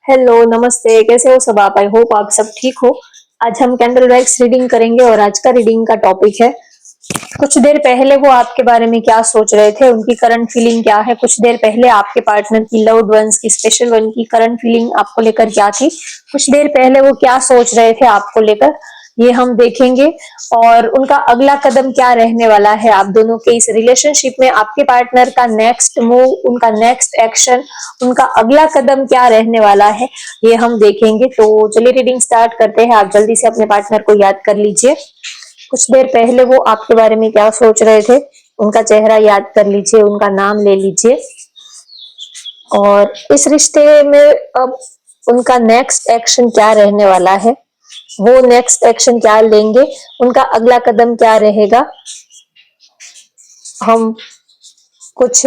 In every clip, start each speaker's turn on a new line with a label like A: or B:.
A: Hello, नमस्ते, कैसे हो सब आप? आई होप आप सब ठीक हो। आज हम कैंडल वैक्स रीडिंग करेंगे और आज का रीडिंग का टॉपिक है कुछ देर पहले वो आपके बारे में क्या सोच रहे थे, उनकी करंट फीलिंग क्या है। कुछ देर पहले आपके पार्टनर की, लव्ड वंस की, स्पेशल वन की करंट फीलिंग आपको लेकर क्या थी। कुछ देर पहले वो क्या सोच रहे थे आपको लेकर, ये हम देखेंगे। और उनका अगला कदम क्या रहने वाला है आप दोनों के इस रिलेशनशिप में। आपके पार्टनर का नेक्स्ट मूव, उनका नेक्स्ट एक्शन, उनका अगला कदम क्या रहने वाला है, ये हम देखेंगे। तो चलिए रीडिंग स्टार्ट करते हैं। आप जल्दी से अपने पार्टनर को याद कर लीजिए। कुछ देर पहले वो आपके बारे में क्या सोच रहे थे, उनका चेहरा याद कर लीजिए, उनका नाम ले लीजिए। और इस रिश्ते में अब उनका नेक्स्ट एक्शन क्या रहने वाला है, वो नेक्स्ट एक्शन क्या लेंगे, उनका अगला कदम क्या रहेगा। हम कुछ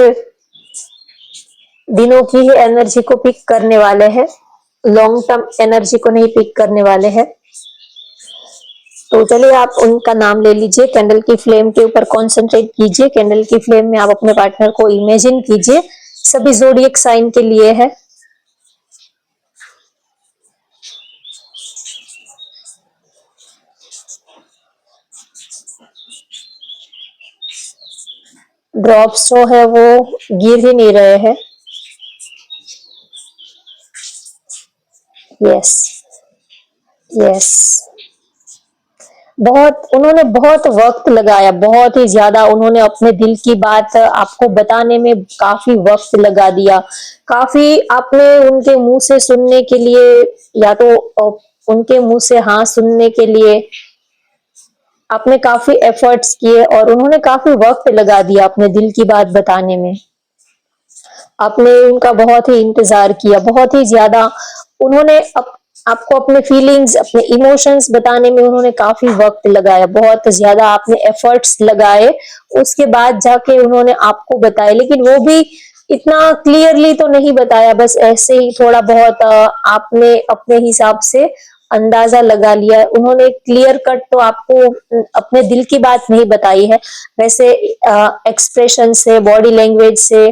A: दिनों की ही एनर्जी को पिक करने वाले हैं, लॉन्ग टर्म एनर्जी को नहीं पिक करने वाले हैं। तो चलिए आप उनका नाम ले लीजिए, कैंडल की फ्लेम के ऊपर कॉन्सेंट्रेट कीजिए। कैंडल की फ्लेम में आप अपने पार्टनर को इमेजिन कीजिए। सभी ज़ोडिएक साइन के लिए है। ड्रॉप्स जो है वो गिर ही नहीं रहे हैं। यस, यस, उन्होंने बहुत वक्त लगाया, बहुत ही ज्यादा उन्होंने अपने दिल की बात आपको बताने में काफी वक्त लगा दिया। काफी आपने उनके मुंह से सुनने के लिए, या तो उनके मुंह से हाँ सुनने के लिए आपने काफी एफर्ट्स किए और उन्होंने काफी वक्त लगा दिया अपने दिल की बात बताने में। आपने उनका बहुत ही इंतजार किया, बहुत ही ज्यादा उन्होंने आपको अपने फीलिंग्स, अपने इमोशंस बताने में उन्होंने काफी वक्त लगाया, बहुत ज्यादा आपने एफर्ट्स लगाए। उसके बाद जाके उन्होंने आपको बताया, लेकिन वो भी इतना क्लियरली तो नहीं बताया, बस ऐसे ही थोड़ा बहुत आपने अपने हिसाब से अंदाजा लगा लिया। उन्होंने क्लियर कट तो आपको अपने दिल की बात नहीं बताई है, वैसे एक्सप्रेशन से, बॉडी लैंग्वेज से,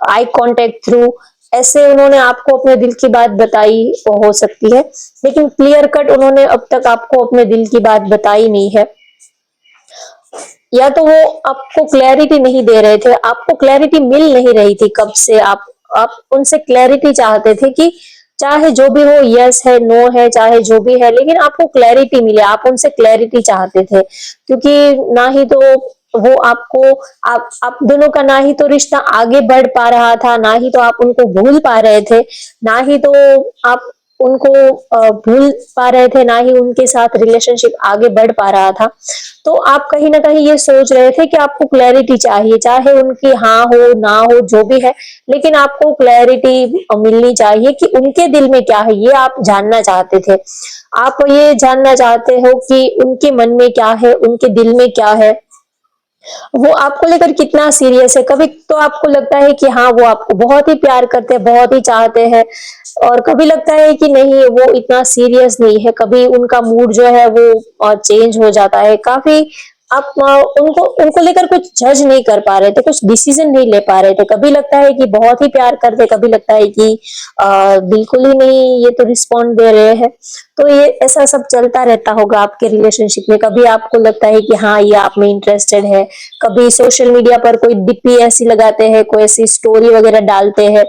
A: आई कांटेक्ट थ्रू ऐसे उन्होंने आपको अपने दिल की बात बताई हो सकती है, लेकिन क्लियर कट उन्होंने अब तक आपको अपने दिल की बात बताई नहीं है। या तो वो आपको क्लैरिटी नहीं दे रहे थे, आपको क्लैरिटी मिल नहीं रही थी कब से। आप उनसे क्लैरिटी चाहते थे कि चाहे जो भी हो, यस है, नो है, चाहे जो भी है, लेकिन आपको क्लैरिटी मिले। आप उनसे क्लैरिटी चाहते थे, क्योंकि ना ही तो वो आपको, आप दोनों का ना ही तो रिश्ता आगे बढ़ पा रहा था, ना ही तो आप उनको भूल पा रहे थे, ना ही तो आप उनको भूल पा रहे थे, ना ही उनके साथ रिलेशनशिप आगे बढ़ पा रहा था। तो आप कहीं ना कहीं ये सोच रहे थे कि आपको क्लैरिटी चाहिए, चाहे उनकी हाँ हो ना हो जो भी है, लेकिन आपको क्लैरिटी मिलनी चाहिए कि उनके दिल में क्या है, ये आप जानना चाहते थे। आप ये जानना चाहते हो कि उनके मन में क्या है, उनके दिल में क्या है, वो आपको लेकर कितना सीरियस है। कभी तो आपको लगता है कि हाँ वो आपको बहुत ही प्यार करते हैं, बहुत ही चाहते हैं, और कभी लगता है कि नहीं वो इतना सीरियस नहीं है। कभी उनका मूड जो है वो चेंज हो जाता है काफी। आप उनको उनको लेकर कुछ जज नहीं कर पा रहे थे, कुछ डिसीजन नहीं ले पा रहे थे। कभी लगता है कि बहुत ही प्यार करते, कभी लगता है कि बिल्कुल ही नहीं, ये तो रिस्पॉन्ड दे रहे हैं। तो ये ऐसा सब चलता रहता होगा आपके रिलेशनशिप में। कभी आपको लगता है कि हाँ ये आप में इंटरेस्टेड है, कभी सोशल मीडिया पर कोई डीपी ऐसी लगाते हैं, कोई ऐसी स्टोरी वगैरह डालते हैं,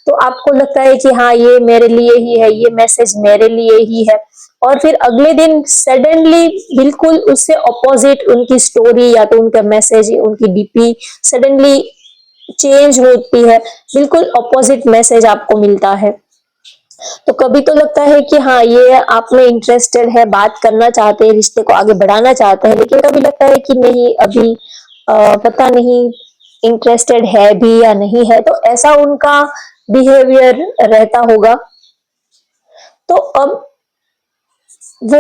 A: तो आपको लगता है कि हाँ ये मेरे लिए ही है, ये मैसेज मेरे लिए ही है। और फिर अगले दिन सडनली बिल्कुल उससे ऑपोजिट उनकी स्टोरी या तो उनका मैसेज, उनकी डीपी सडनली चेंज होती है, बिल्कुल ऑपोजिट मैसेज आपको मिलता है। तो कभी तो लगता है कि हाँ ये आप में इंटरेस्टेड है, बात करना चाहते हैं, रिश्ते को आगे बढ़ाना चाहते हैं, लेकिन कभी लगता है कि नहीं अभी पता नहीं इंटरेस्टेड है भी या नहीं है। तो ऐसा उनका बिहेवियर रहता होगा। तो अब वो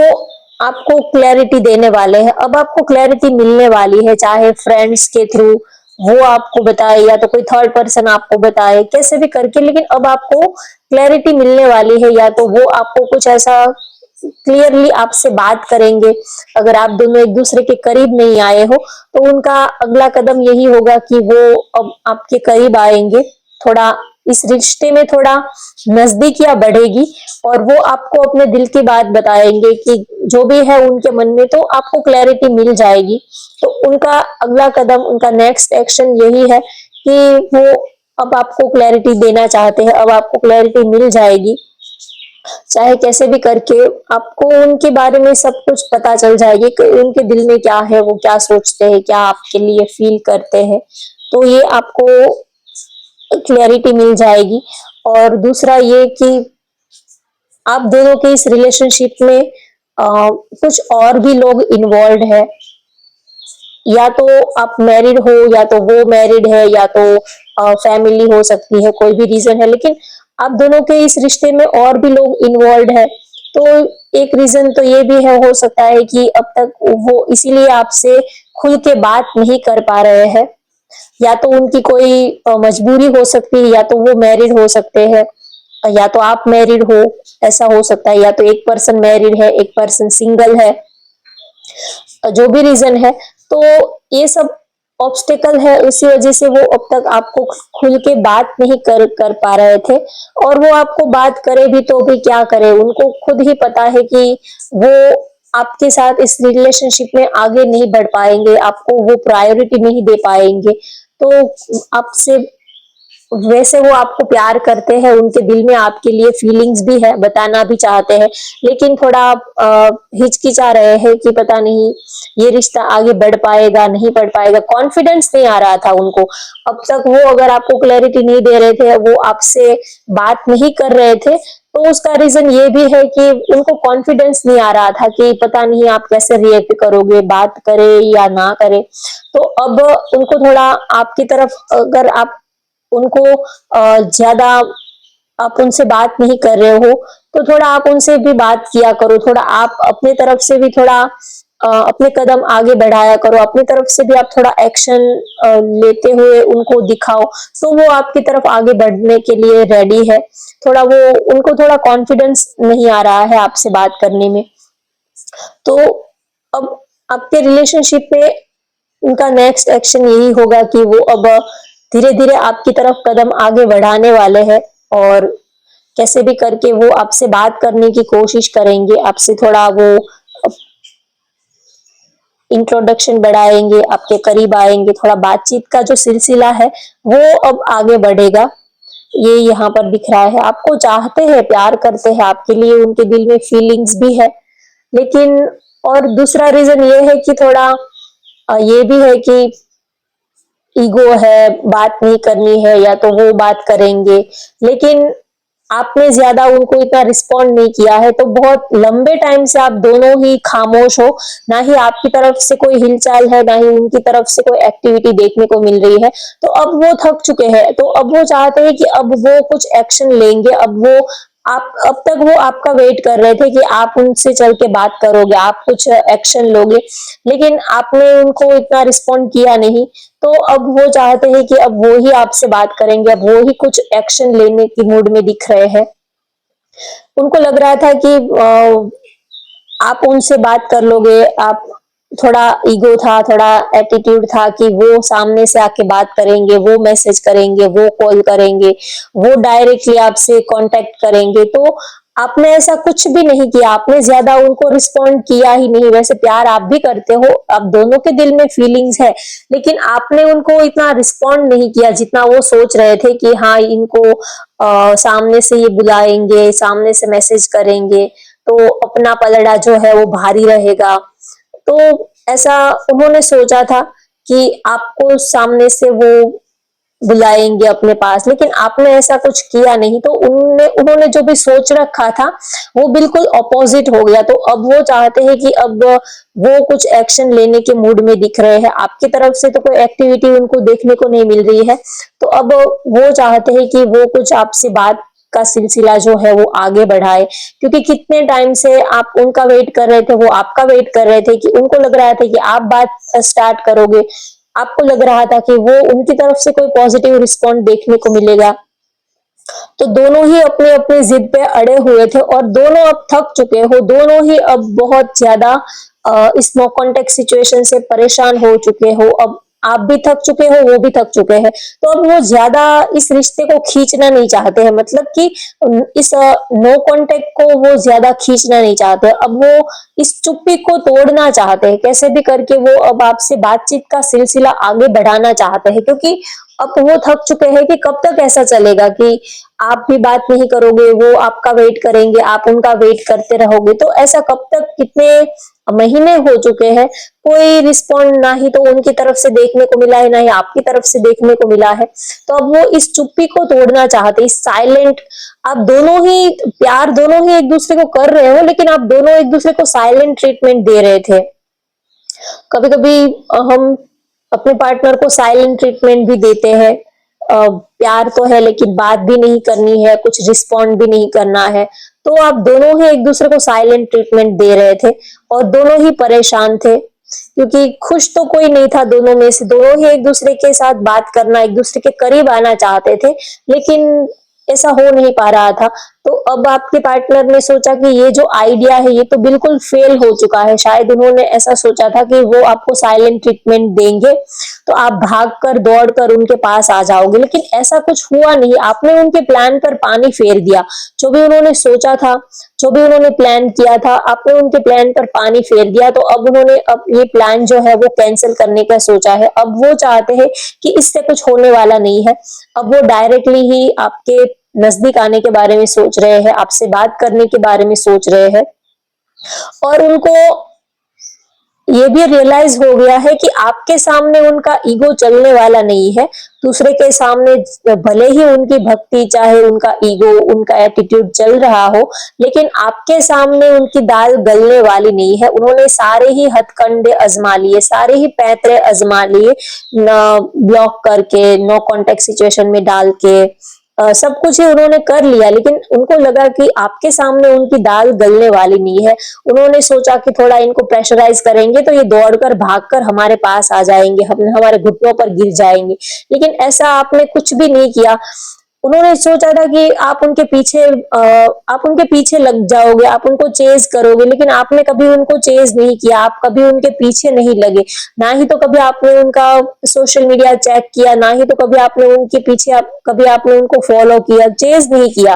A: आपको क्लैरिटी देने वाले हैं, अब आपको क्लैरिटी मिलने वाली है, चाहे फ्रेंड्स के थ्रू वो आपको बताए या तो कोई थर्ड पर्सन आपको बताए, कैसे भी करके, लेकिन अब आपको क्लैरिटी मिलने वाली है। या तो वो आपको कुछ ऐसा क्लियरली आपसे बात करेंगे, अगर आप दोनों एक दूसरे के करीब नहीं आए हो तो उनका अगला कदम यही होगा कि वो अब आपके करीब आएंगे, थोड़ा इस रिश्ते में थोड़ा नजदीकियां बढ़ेगी और वो आपको अपने दिल की बात बताएंगे कि जो भी है उनके मन में, तो आपको क्लैरिटी मिल जाएगी। तो उनका अगला कदम, उनका नेक्स्ट एक्शन यही है कि वो अब आपको क्लैरिटी देना चाहते हैं, अब आपको क्लैरिटी मिल जाएगी। चाहे कैसे भी करके आपको उनके बारे में सब कुछ पता चल जाएगी कि उनके दिल में क्या है, वो क्या सोचते हैं, क्या आपके लिए फील करते हैं। तो ये आपको क्लैरिटी मिल जाएगी। और दूसरा ये कि आप दोनों के इस रिलेशनशिप में कुछ और भी लोग इन्वॉल्व है, या तो आप मैरिड हो या तो वो मैरिड है या तो फैमिली हो सकती है, कोई भी रीजन है, लेकिन आप दोनों के इस रिश्ते में और भी लोग इन्वॉल्व है। तो एक रीजन तो ये भी है, हो सकता है कि अब तक वो इसीलिए आपसे खुल के बात नहीं कर पा रहे हैं, या तो उनकी कोई मजबूरी हो सकती है, या तो वो मैरिड हो सकते हैं, या तो आप मैरिड हो, ऐसा हो सकता है, या तो एक पर्सन मैरिड है एक पर्सन सिंगल है, जो भी रीजन है। तो ये सब ऑब्स्टेकल है, इसी वजह से वो अब तक आपको खुल के बात नहीं कर पा रहे थे। और वो आपको बात करे भी तो भी क्या करे, उनको खुद ही पता है कि वो आपके साथ इस रिलेशनशिप में आगे नहीं बढ़ पाएंगे, आपको वो प्रायोरिटी नहीं दे पाएंगे। तो आपसे, वैसे वो आपको प्यार करते हैं, उनके दिल में आपके लिए फीलिंग्स भी है, बताना भी चाहते हैं, लेकिन थोड़ा हिचकिचा रहे हैं कि पता नहीं ये रिश्ता आगे बढ़ पाएगा नहीं बढ़ पाएगा, कॉन्फिडेंस नहीं आ रहा था उनको। अब तक वो अगर आपको क्लैरिटी नहीं दे रहे थे, वो आपसे बात नहीं कर रहे थे, तो उसका रीजन ये भी है कि उनको कॉन्फिडेंस नहीं आ रहा था कि पता नहीं आप कैसे रिएक्ट करोगे, बात करे या ना करे। तो अब उनको थोड़ा आपकी तरफ, अगर आप उनको ज्यादा, आप उनसे बात नहीं कर रहे हो, तो थोड़ा आप उनसे भी बात किया करो, थोड़ा आप अपने तरफ से भी थोड़ा अपने कदम आगे बढ़ाया करो, अपनी तरफ से भी आप थोड़ा एक्शन लेते हुए उनको दिखाओ, तो वो आपकी तरफ आगे बढ़ने के लिए रेडी है। थोड़ा वो, उनको थोड़ा कॉन्फिडेंस नहीं आ रहा है आपसे बात करने में। तो अब आपके रिलेशनशिप में उनका नेक्स्ट एक्शन यही होगा कि वो अब धीरे धीरे आपकी तरफ कदम आगे बढ़ाने वाले हैं, और कैसे भी करके वो आपसे बात करने की कोशिश करेंगे, आपसे थोड़ा वो इंट्रोडक्शन बढ़ाएंगे, आपके करीब आएंगे, थोड़ा बातचीत का जो सिलसिला है वो अब आगे बढ़ेगा। ये यहाँ पर दिख रहा है, आपको चाहते हैं, प्यार करते हैं, आपके लिए उनके दिल में फीलिंग्स भी है, लेकिन और दूसरा रीजन ये है कि थोड़ा ये भी है कि ईगो है, बात नहीं करनी है, या तो वो बात करेंगे, लेकिन आपने ज्यादा उनको इतना रिस्पॉन्ड नहीं किया है, तो बहुत लंबे टाइम से आप दोनों ही खामोश हो, ना ही आपकी तरफ से कोई हिलचाल है, ना ही उनकी तरफ से कोई एक्टिविटी देखने को मिल रही है। तो अब वो थक चुके हैं, तो अब वो चाहते हैं कि अब वो कुछ एक्शन लेंगे। अब वो, आप, अब तक वो आपका वेट कर रहे थे कि आप उनसे चल के बात करोगे, आप कुछ एक्शन लोगे, लेकिन आपने उनको इतना रिस्पॉन्ड किया नहीं। तो अब वो चाहते हैं कि अब वो ही आपसे बात करेंगे, अब वो ही कुछ एक्शन लेने की मूड में दिख रहे हैं। उनको लग रहा था कि आप उनसे बात कर लोगे, आप, थोड़ा ईगो था, थोड़ा एटीट्यूड था कि वो सामने से आके बात करेंगे, वो मैसेज करेंगे, वो कॉल करेंगे, वो डायरेक्टली आपसे कांटेक्ट करेंगे। तो आपने ऐसा कुछ भी नहीं किया, आपने ज्यादा उनको रिस्पॉन्ड किया ही नहीं। वैसे प्यार आप भी करते हो, आप दोनों के दिल में फीलिंग्स है, लेकिन आपने उनको इतना रिस्पॉन्ड नहीं किया जितना वो सोच रहे थे कि हाँ इनको सामने से ये बुलाएंगे, सामने से मैसेज करेंगे, तो अपना पलड़ा जो है वो भारी रहेगा। तो ऐसा उन्होंने सोचा था कि आपको सामने से वो बुलाएंगे अपने पास, लेकिन आपने ऐसा कुछ किया नहीं। तो उन्होंने उन्होंने जो भी सोच रखा था वो बिल्कुल अपोजिट हो गया। तो अब वो चाहते हैं कि अब वो कुछ एक्शन लेने के मूड में दिख रहे हैं, आपकी तरफ से तो कोई एक्टिविटी उनको देखने को नहीं मिल रही है। तो अब वो चाहते हैं कि वो कुछ आपसे बात का सिलसिला जो है वो आगे बढ़ाए, क्योंकि कितने टाइम से आप उनका वेट कर रहे थे, वो आपका वेट कर रहे थे, कि उनको लग रहा था कि आप बात स्टार्ट करोगे, आपको लग रहा था कि वो, उनकी तरफ से कोई पॉजिटिव रिस्पॉन्स देखने को मिलेगा। तो दोनों ही अपने अपने जिद पे अड़े हुए थे, और दोनों अब थक चुके हो, दोनों ही अब बहुत ज्यादा इस नो कॉन्टेक्ट सिचुएशन से परेशान हो चुके हो। अब आप भी थक चुके हो, वो भी थक चुके हैं, तो अब वो ज्यादा इस रिश्ते को खींचना नहीं चाहते हैं, मतलब कि इस नो कांटेक्ट को वो ज्यादा खींचना नहीं चाहते, अब वो इस चुप्पी को तोड़ना चाहते हैं, कैसे भी करके वो अब आपसे बातचीत का सिलसिला आगे बढ़ाना चाहते हैं, क्योंकि अब वो थक चुके हैं कि कब तक ऐसा चलेगा कि आप भी बात नहीं करोगे, वो आपका वेट करेंगे, आप उनका वेट करते रहोगे, तो ऐसा कब तक, कितने महीने हो चुके हैं, कोई रिस्पॉन्ड ना ही तो उनकी तरफ से देखने को मिला है, ना ही आपकी तरफ से देखने को मिला है, तो अब वो इस चुप्पी को तोड़ना चाहते, इस साइलेंट, आप दोनों ही प्यार दोनों ही एक दूसरे को कर रहे हो, लेकिन आप दोनों एक दूसरे को साइलेंट ट्रीटमेंट दे रहे थे। कभी कभी हम अपने पार्टनर को साइलेंट ट्रीटमेंट भी देते हैं, प्यार तो है लेकिन बात भी नहीं करनी है, कुछ रिस्पॉन्ड भी नहीं करना है, तो आप दोनों ही एक दूसरे को साइलेंट ट्रीटमेंट दे रहे थे और दोनों ही परेशान थे, क्योंकि खुश तो कोई नहीं था दोनों में से, दोनों ही एक दूसरे के साथ बात करना, एक दूसरे के करीब आना चाहते थे, लेकिन ऐसा हो नहीं पा रहा था। तो अब आपके पार्टनर ने सोचा कि ये जो आइडिया है ये तो बिल्कुल फेल हो चुका है, शायद उन्होंने ऐसा सोचा था कि वो आपको साइलेंट ट्रीटमेंट देंगे तो आप भागकर दौड़कर उनके पास आ जाओगे, लेकिन ऐसा कुछ हुआ नहीं, आपने उनके प्लान पर पानी फेर दिया, जो भी उन्होंने सोचा था, जो भी उन्होंने प्लान किया था, आपने उनके प्लान पर पानी फेर दिया, तो अब उन्होंने अब ये प्लान जो है वो कैंसिल करने का सोचा है, अब वो चाहते हैं कि इससे कुछ होने वाला नहीं है, अब वो डायरेक्टली ही आपके नजदीक आने के बारे में सोच रहे हैं, आपसे बात करने के बारे में सोच रहे हैं, और उनको ये भी रियलाइज हो गया है कि आपके सामने उनका ईगो चलने वाला नहीं है, दूसरे के सामने भले ही उनकी भक्ति, चाहे उनका ईगो, उनका एटीट्यूड चल रहा हो, लेकिन आपके सामने उनकी दाल गलने वाली नहीं है, उन्होंने सारे ही हथकंडे आजमा लिए, सारे ही पैंतरे आजमा लिए, ब्लॉक करके, नो कांटेक्ट सिचुएशन में डाल के, सब कुछ ही उन्होंने कर लिया, लेकिन उनको लगा कि आपके सामने उनकी दाल गलने वाली नहीं है, उन्होंने सोचा कि थोड़ा इनको प्रेशराइज करेंगे तो ये दौड़कर भागकर हमारे पास आ जाएंगे, हम हमारे घुटनों पर गिर जाएंगे, लेकिन ऐसा आपने कुछ भी नहीं किया, उन्होंने सोचा था कि आप उनके पीछे लग जाओगे, आप उनको चेज करोगे, लेकिन आपने कभी उनको चेज नहीं किया, आप कभी उनके पीछे नहीं लगे, ना ही तो कभी आपने उनका सोशल मीडिया चेक किया, ना ही तो कभी आपने उनके पीछे कभी आपने उनको फॉलो किया, चेज नहीं किया,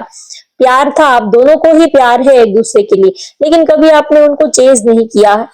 A: प्यार था, आप दोनों को ही प्यार है एक दूसरे के लिए, लेकिन कभी आपने उनको चेज नहीं किया है,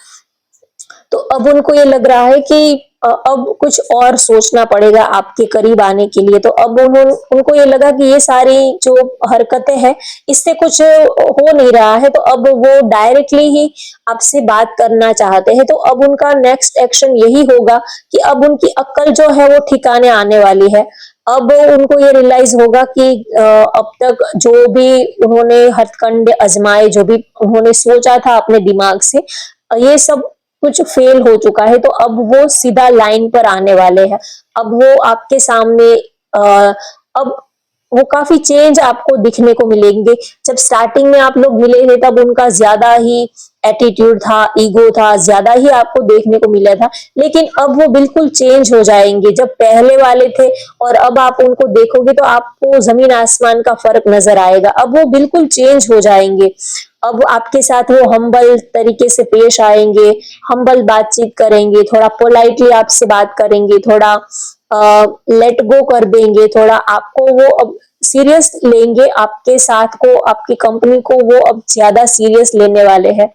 A: तो अब उनको ये लग रहा है कि अब कुछ और सोचना पड़ेगा आपके करीब आने के लिए, तो अब उनको ये लगा कि ये सारी जो हरकतें हैं इससे कुछ हो नहीं रहा है, तो अब वो डायरेक्टली ही आपसे बात करना चाहते हैं, तो अब उनका नेक्स्ट एक्शन यही होगा कि अब उनकी अक्ल जो है वो ठिकाने आने वाली है, अब उनको ये रियलाइज होगा कि अब तक जो भी उन्होंने हथकंडे आजमाए, जो भी उन्होंने सोचा था अपने दिमाग से, ये सब कुछ फेल हो चुका है, तो अब वो सीधा लाइन पर आने वाले हैं, अब वो आपके सामने अब वो काफी चेंज आपको दिखने को मिलेंगे, जब स्टार्टिंग में आप लोग मिले थे तब उनका ज्यादा ही एटीट्यूड था, ईगो था, ज्यादा ही आपको देखने को मिला था, लेकिन अब वो बिल्कुल चेंज हो जाएंगे, जब पहले वाले थे और अब आप उनको देखोगे तो आपको जमीन आसमान का फर्क नजर आएगा, अब वो बिल्कुल चेंज हो जाएंगे, अब आपके साथ वो हम्बल तरीके से पेश आएंगे, हम्बल बातचीत करेंगे, थोड़ा पोलाइटली आपसे बात करेंगे, थोड़ा लेट गो कर देंगे, थोड़ा आपको वो अब सीरियस लेंगे, आपके साथ को, आपकी कंपनी को वो अब ज्यादा सीरियस लेने वाले हैं,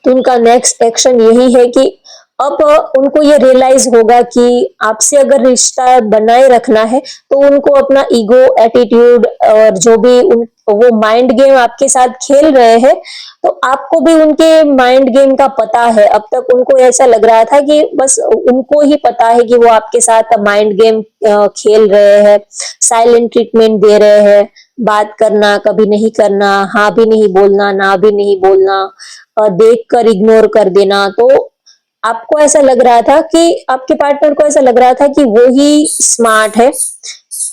A: तो उनका नेक्स्ट एक्शन यही है कि अब उनको ये रियलाइज होगा कि आपसे अगर रिश्ता बनाए रखना है तो उनको अपना ईगो, एटीट्यूड और जो भी वो माइंड गेम आपके साथ खेल रहे हैं, तो आपको भी उनके माइंड गेम का पता है, अब तक उनको ऐसा लग रहा था कि बस उनको ही पता है कि वो आपके साथ माइंड गेम खेल रहे हैं, साइलेंट ट्रीटमेंट दे रहे हैं, बात करना, कभी नहीं करना, हाँ भी नहीं बोलना, ना भी नहीं बोलना, देख कर इग्नोर कर देना, तो आपको ऐसा लग रहा था कि आपके पार्टनर को ऐसा लग रहा था कि वो ही स्मार्ट है,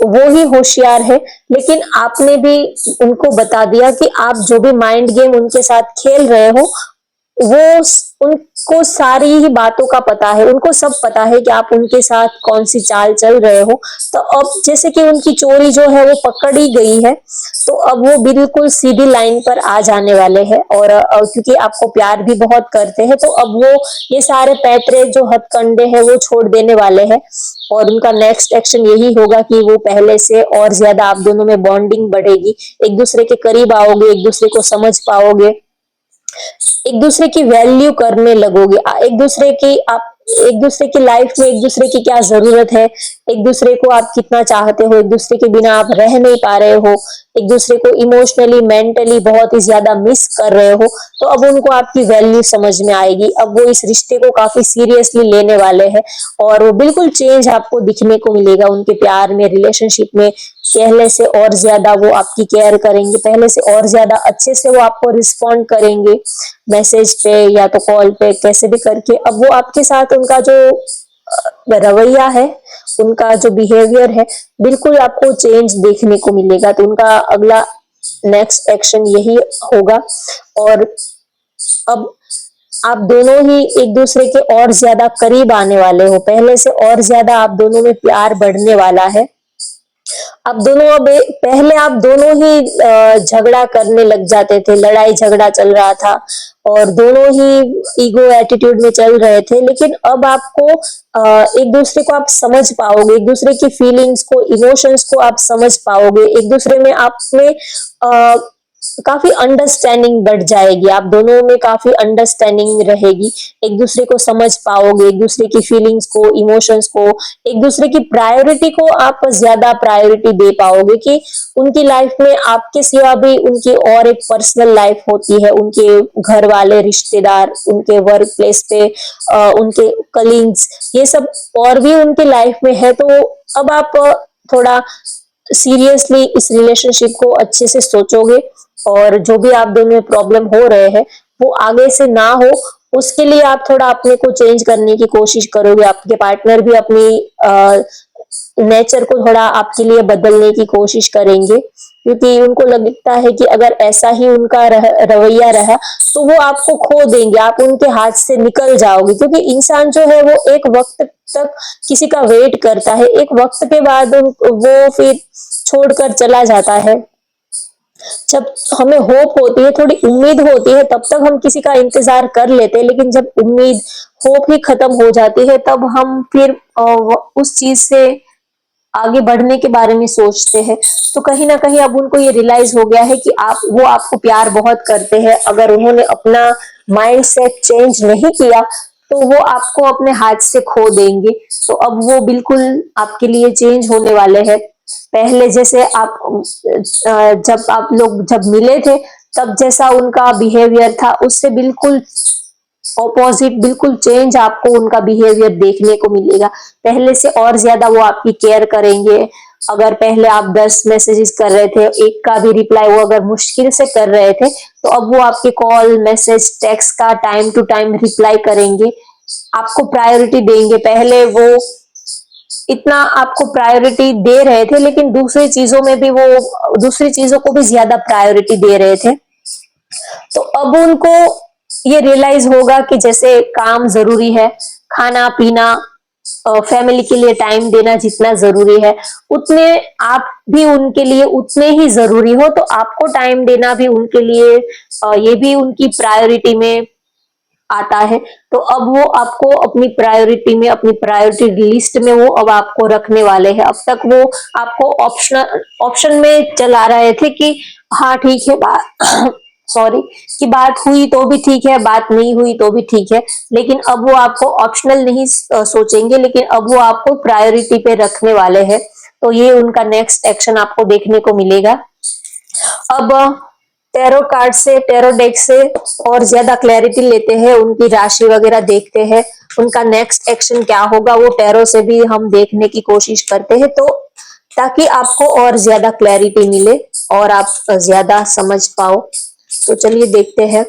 A: वो ही होशियार है, लेकिन आपने भी उनको बता दिया कि आप जो भी माइंड गेम उनके साथ खेल रहे हो वो उन को सारी ही बातों का पता है, उनको सब पता है कि आप उनके साथ कौन सी चाल चल रहे हो। तो अब जैसे कि उनकी चोरी जो है वो पकड़ी गई है, तो अब वो बिल्कुल सीधी लाइन पर आ जाने वाले हैं। और क्योंकि आपको प्यार भी बहुत करते हैं, तो अब वो ये सारे पैतरे जो हथकंडे हैं वो छोड़ देने वाले हैं। और उनका नेक्स्ट एक्शन यही होगा कि वो पहले से और ज्यादा आप दोनों में बॉन्डिंग बढ़ेगी, एक दूसरे के करीब आओगे, एक दूसरे को समझ पाओगे, एक दूसरे की वैल्यू करने लगोगे। एक दूसरे की लाइफ में एक दूसरे की क्या जरूरत है, एक दूसरे को आप कितना चाहते हो, एक दूसरे के बिना आप रह नहीं पा रहे हो, एक दूसरे को इमोशनली मेंटली बहुत ही ज्यादा मिस कर रहे हो, तो अब उनको आपकी वैल्यू समझ में आएगी। अब वो इस रिश्ते को काफी सीरियसली लेने वाले हैं, और वो बिल्कुल चेंज आपको दिखने को मिलेगा उनके प्यार में, रिलेशनशिप में। पहले से और ज्यादा वो आपकी केयर करेंगे, पहले से और ज्यादा अच्छे से वो आपको रिस्पॉन्ड करेंगे, मैसेज पे या तो कॉल पे, कैसे भी करके। अब वो आपके साथ उनका जो रवैया है, उनका जो बिहेवियर है, बिल्कुल आपको चेंज देखने को मिलेगा। तो उनका अगला नेक्स्ट एक्शन यही होगा। और अब आप दोनों ही एक दूसरे के और ज्यादा करीब आने वाले हो, पहले से और ज्यादा आप दोनों में प्यार बढ़ने वाला है। आप दोनों अब पहले आप दोनों ही झगड़ा करने लग जाते थे, लड़ाई झगड़ा चल रहा था, और दोनों ही ईगो एटीट्यूड में चल रहे थे। लेकिन अब आपको एक दूसरे को आप समझ पाओगे, एक दूसरे की फीलिंग्स को, इमोशंस को आप समझ पाओगे, एक दूसरे में आप में काफी अंडरस्टैंडिंग बढ़ जाएगी, आप दोनों में काफी अंडरस्टैंडिंग रहेगी, एक दूसरे को समझ पाओगे, एक दूसरे की फीलिंग्स को, इमोशंस को, एक दूसरे की प्रायोरिटी को आप ज्यादा प्रायोरिटी दे पाओगे कि उनकी लाइफ में आपके सिवा भी उनकी और एक पर्सनल लाइफ होती है, उनके घर वाले, रिश्तेदार, उनके वर्क प्लेस पे उनके कलीग्स, ये सब और भी उनकी लाइफ में है। तो अब आप थोड़ा सीरियसली इस रिलेशनशिप को अच्छे से सोचोगे, और जो भी आप दोनों में प्रॉब्लम हो रहे हैं वो आगे से ना हो, उसके लिए आप थोड़ा अपने को चेंज करने की कोशिश करोगे। आपके पार्टनर भी अपनी नेचर को थोड़ा आपके लिए बदलने की कोशिश करेंगे, क्योंकि उनको लगता है कि अगर ऐसा ही उनका रवैया रहा तो वो आपको खो देंगे, आप उनके हाथ से निकल जाओगे। क्योंकि इंसान जो है वो एक वक्त तक किसी का वेट करता है, एक वक्त के बाद वो फिर छोड़कर चला जाता है। जब हमें होप होती है, थोड़ी उम्मीद होती है, तब तक हम किसी का इंतजार कर लेते हैं। लेकिन जब उम्मीद, होप ही खत्म हो जाती है, तब हम फिर उस चीज से आगे बढ़ने के बारे में सोचते हैं। तो कहीं ना कहीं अब उनको ये रियलाइज हो गया है कि वो आपको प्यार बहुत करते हैं। अगर उन्होंने अपना माइंड सेट चेंज नहीं किया तो वो आपको अपने हाथ से खो देंगे। तो अब वो बिल्कुल आपके लिए चेंज होने वाले हैं। पहले जैसे आप जब आप लोग जब मिले थे, तब जैसा उनका बिहेवियर था, उससे बिल्कुल ऑपोजिट, बिल्कुल चेंज आपको उनका बिहेवियर देखने को मिलेगा। पहले से और ज्यादा वो आपकी केयर करेंगे। अगर पहले आप 10 मैसेजेस कर रहे थे, एक का भी रिप्लाई वो अगर मुश्किल से कर रहे थे, तो अब वो आपके कॉल, मैसेज, टेक्स्ट का टाइम टू टाइम रिप्लाई करेंगे, आपको प्रायोरिटी देंगे। पहले वो इतना आपको प्रायोरिटी दे रहे थे, लेकिन दूसरी चीजों में भी वो दूसरी चीजों को भी ज्यादा प्रायोरिटी दे रहे थे। तो अब उनको ये रियलाइज होगा कि जैसे काम जरूरी है, खाना पीना, फैमिली के लिए टाइम देना जितना जरूरी है, उतने आप भी उनके लिए उतने ही जरूरी हो। तो आपको टाइम देना भी उनके लिए ये भी उनकी प्रायोरिटी में आता है। तो अब वो आपको अपनी प्रायोरिटी में, अपनी प्रायोरिटी लिस्ट में वो अब आपको रखने वाले हैं। अब तक वो आपको ऑप्शन में चला रहे थे कि हाँ ठीक है, बात सॉरी, कि बात हुई तो भी ठीक है, बात नहीं हुई तो भी ठीक है। लेकिन अब वो आपको ऑप्शनल नहीं सोचेंगे, लेकिन अब वो आपको प्रायोरिटी पे रखने वाले हैं। तो ये उनका नेक्स्ट एक्शन आपको देखने को मिलेगा। अब टैरो कार्ड से, टैरो डेक से और ज्यादा क्लैरिटी लेते हैं, उनकी राशि वगैरह देखते हैं, उनका नेक्स्ट एक्शन क्या होगा वो टैरो से भी हम देखने की कोशिश करते हैं, तो ताकि आपको और ज्यादा क्लैरिटी मिले और आप ज्यादा समझ पाओ। तो चलिए देखते हैं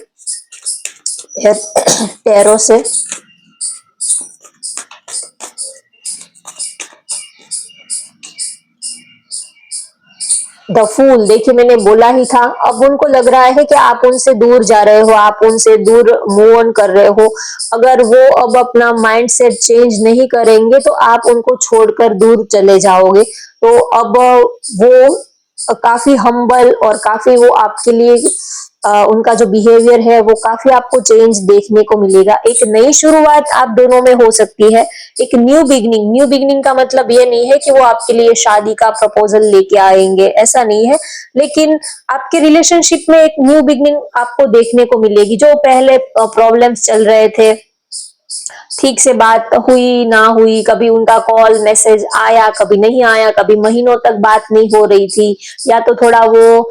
A: टैरो से। द फूल, देखिए मैंने बोला ही था। अब उनको लग रहा है कि आप उनसे दूर जा रहे हो, आप उनसे दूर मूव ऑन कर रहे हो। अगर वो अब अपना माइंड सेट चेंज नहीं करेंगे तो आप उनको छोड़कर दूर चले जाओगे। तो अब वो काफी हम्बल और काफी वो आपके लिए उनका जो बिहेवियर है वो काफी आपको चेंज देखने को मिलेगा। एक नई शुरुआत आप दोनों में हो सकती है, एक न्यू बिगनिंग। न्यू बिगनिंग का मतलब ये नहीं है कि वो आपके लिए शादी का प्रपोजल लेके आएंगे, ऐसा नहीं है। लेकिन आपके रिलेशनशिप में एक न्यू बिगनिंग आपको देखने को मिलेगी। जो पहले प्रॉब्लम्स चल रहे थे, ठीक से बात हुई ना हुई, कभी उनका कॉल मैसेज आया कभी नहीं आया, कभी महीनों तक बात नहीं हो रही थी, या तो थोड़ा वो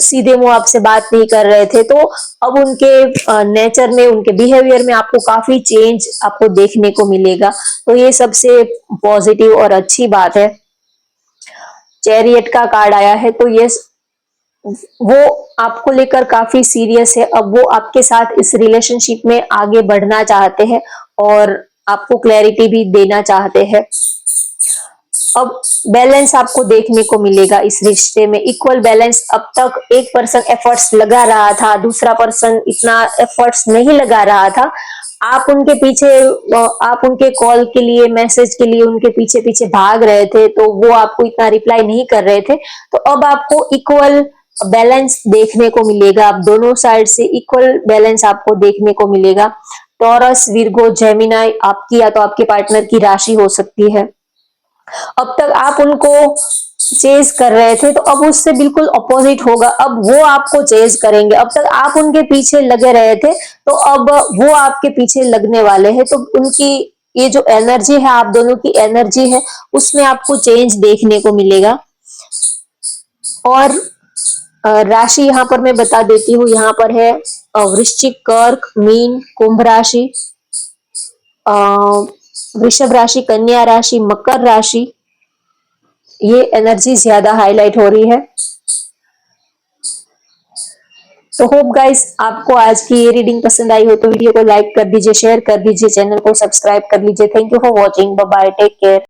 A: सीधे मुंह आपसे बात नहीं कर रहे थे, तो अब उनके नेचर में, उनके बिहेवियर में आपको काफी चेंज आपको देखने को मिलेगा। तो ये सबसे पॉजिटिव और अच्छी बात है। चैरियट का कार्ड आया है, तो ये वो आपको लेकर काफी सीरियस है। अब वो आपके साथ इस रिलेशनशिप में आगे बढ़ना चाहते हैं और आपको क्लैरिटी भी देना चाहते हैं। अब बैलेंस आपको देखने को मिलेगा इस रिश्ते में, इक्वल बैलेंस। अब तक एक पर्सन एफर्ट्स लगा रहा था, दूसरा पर्सन इतना एफर्ट्स नहीं लगा रहा था। आप उनके पीछे, आप उनके कॉल के लिए, मैसेज के लिए उनके पीछे पीछे भाग रहे थे, तो वो आपको इतना रिप्लाई नहीं कर रहे थे। तो अब आपको इक्वल बैलेंस देखने को मिलेगा। आप दोनों साइड से इक्वल बैलेंस आपको देखने को मिलेगा। टॉरस, विर्गो, जेमिनाई आपकी या तो आपके पार्टनर की राशि हो सकती है। अब तक आप उनको चेज कर रहे थे, तो अब उससे बिल्कुल अपोजिट होगा। अब वो आपको चेज करेंगे। अब तक आप उनके पीछे लगे रहे थे, तो अब वो आपके पीछे लगने वाले हैं। तो उनकी ये जो एनर्जी है, आप दोनों की एनर्जी है, उसमें आपको चेंज देखने को मिलेगा। और राशि यहाँ पर मैं बता देती हूँ, यहाँ पर है वृश्चिक, कर्क, मीन, कुंभ राशि, वृषभ राशि, कन्या राशि, मकर राशि। ये एनर्जी ज्यादा हाईलाइट हो रही है। तो होप गाइस आपको आज की ये रीडिंग पसंद आई हो तो वीडियो को लाइक कर दीजिए, शेयर कर दीजिए, चैनल को सब्सक्राइब कर लीजिए। Thank you for watching, bye bye, take care.